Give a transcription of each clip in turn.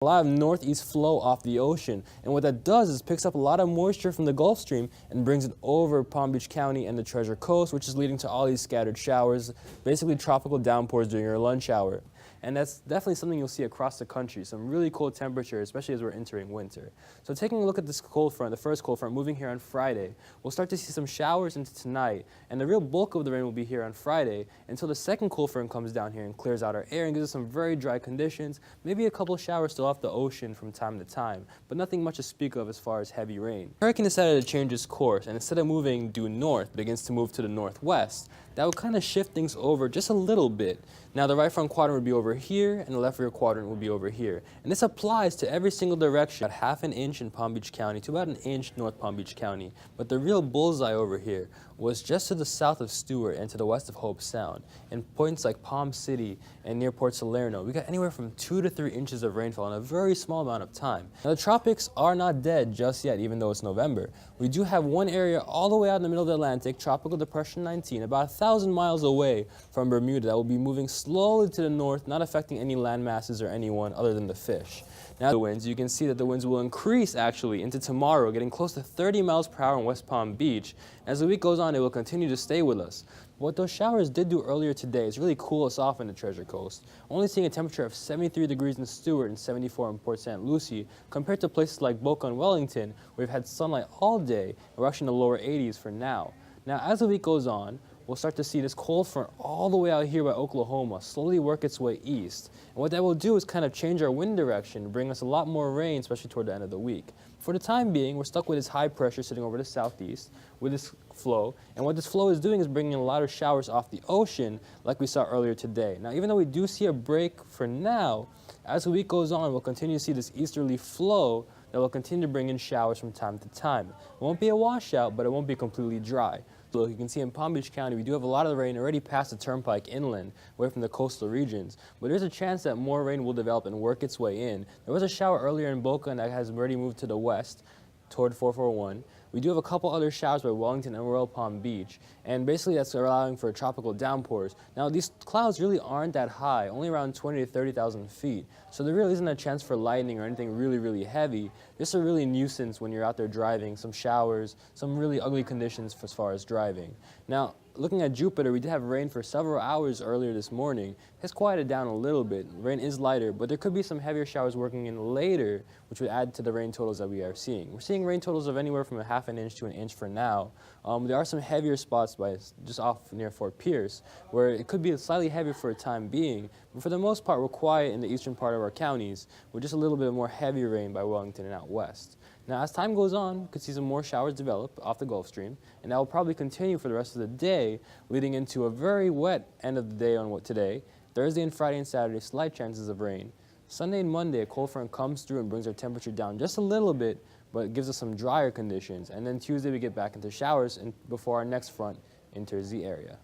A lot of northeast flow off the ocean, and what that does is picks up a lot of moisture from the Gulf Stream and brings it over Palm Beach County and the Treasure Coast, which is leading to all these scattered showers, basically tropical downpours during your lunch hour. And that's definitely something you'll see across the country, some really cold temperatures, especially as we're entering winter. So taking a look at this cold front, the first cold front moving here on Friday, we'll start to see some showers into tonight, and the real bulk of the rain will be here on Friday until the second cold front comes down here and clears out our air and gives us some very dry conditions, maybe a couple showers still off the ocean from time to time, but nothing much to speak of as far as heavy rain. The hurricane decided to change its course, and instead of moving due north, begins to move to the northwest. That will kind of shift things over just a little bit. Now the right front quadrant would be over here and the left rear quadrant would be over here. And this applies to every single direction, about half an inch in Palm Beach County to about an inch North Palm Beach County. But the real bullseye over here was just to the south of Stewart and to the west of Hope Sound. In points like Palm City and near Port Salerno, we got anywhere from 2 to 3 inches of rainfall in a very small amount of time. Now the tropics are not dead just yet, even though it's November. We do have one area all the way out in the middle of the Atlantic, Tropical Depression 19, about 1,000 miles away from Bermuda, that will be moving slowly to the north, not affecting any land masses or anyone other than the fish. Now the winds, you can see that the winds will increase actually into tomorrow, getting close to 30 miles per hour in West Palm Beach. As the week goes on, it will continue to stay with us. What those showers did do earlier today is really cool us off in the Treasure Coast, only seeing a temperature of 73 degrees in Stewart and 74 in Port St. Lucie, compared to places like Boca and Wellington, where we've had sunlight all day, and we're actually in the lower 80s for now. Now, as the week goes on, we'll start to see this cold front all the way out here by Oklahoma slowly work its way east. And what that will do is kind of change our wind direction, bring us a lot more rain, especially toward the end of the week. For the time being, we're stuck with this high pressure sitting over the southeast with this flow. And what this flow is doing is bringing a lot of showers off the ocean like we saw earlier today. Now, even though we do see a break for now, as the week goes on, we'll continue to see this easterly flow that will continue to bring in showers from time to time. It won't be a washout, but it won't be completely dry. So you can see in Palm Beach County, we do have a lot of the rain already past the turnpike inland, away from the coastal regions. But there's a chance that more rain will develop and work its way in. There was a shower earlier in Boca and that has already moved to the west toward 441. We do have a couple other showers by Wellington and Royal Palm Beach, and basically that's allowing for tropical downpours. Now these clouds really aren't that high, only around 20 to 30,000 feet, so there really isn't a chance for lightning or anything really heavy. Just a really nuisance when you're out there driving, some showers, some really ugly conditions as far as driving. Now, looking at Jupiter, we did have rain for several hours earlier this morning. It's quieted down a little bit. Rain is lighter, but there could be some heavier showers working in later, which would add to the rain totals that we are seeing. We're seeing rain totals of anywhere from a half an inch to an inch for now. There are some heavier spots just off near Fort Pierce, where it could be slightly heavier for a time being, but for the most part, we're quiet in the eastern part of our counties, with just a little bit more heavy rain by Wellington and out west. Now, as time goes on, we could see some more showers develop off the Gulf Stream, and that will probably continue for the rest of the day, leading into a very wet end of the day on today. Thursday and Friday and Saturday, slight chances of rain. Sunday and Monday, a cold front comes through and brings our temperature down just a little bit, but it gives us some drier conditions. And then Tuesday, we get back into showers and before our next front enters the area.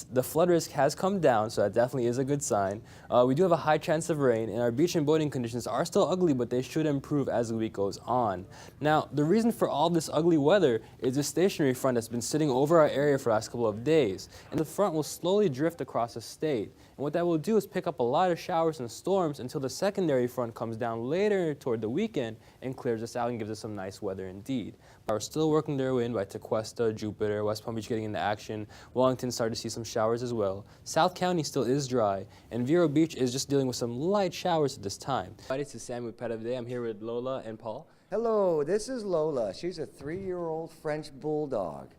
The flood risk has come down, so that definitely is a good sign. We do have a high chance of rain, and our beach and boating conditions are still ugly, but they should improve as the week goes on. Now, the reason for all this ugly weather is the stationary front that's been sitting over our area for the last couple of days, and the front will slowly drift across the state. And what that will do is pick up a lot of showers and storms until the secondary front comes down later toward the weekend and clears us out and gives us some nice weather indeed. Are still working their way in by Tequesta, Jupiter, West Palm Beach getting into action. Wellington started to see some showers as well. South County still is dry, and Vero Beach is just dealing with some light showers at this time. Hi, this is Sam with Pet of the Day. I'm here with Lola and Paul. Hello, this is Lola. She's a 3-year-old French bulldog.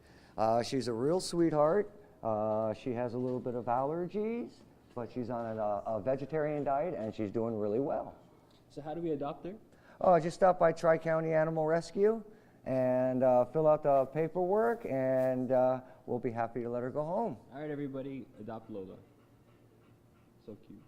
She's a real sweetheart. She has a little bit of allergies, but she's on a vegetarian diet, and she's doing really well. So how do we adopt her? Oh, just stop by Tri-County Animal Rescue and fill out the paperwork, and we'll be happy to let her go home. All right, everybody, adopt Lola. So cute.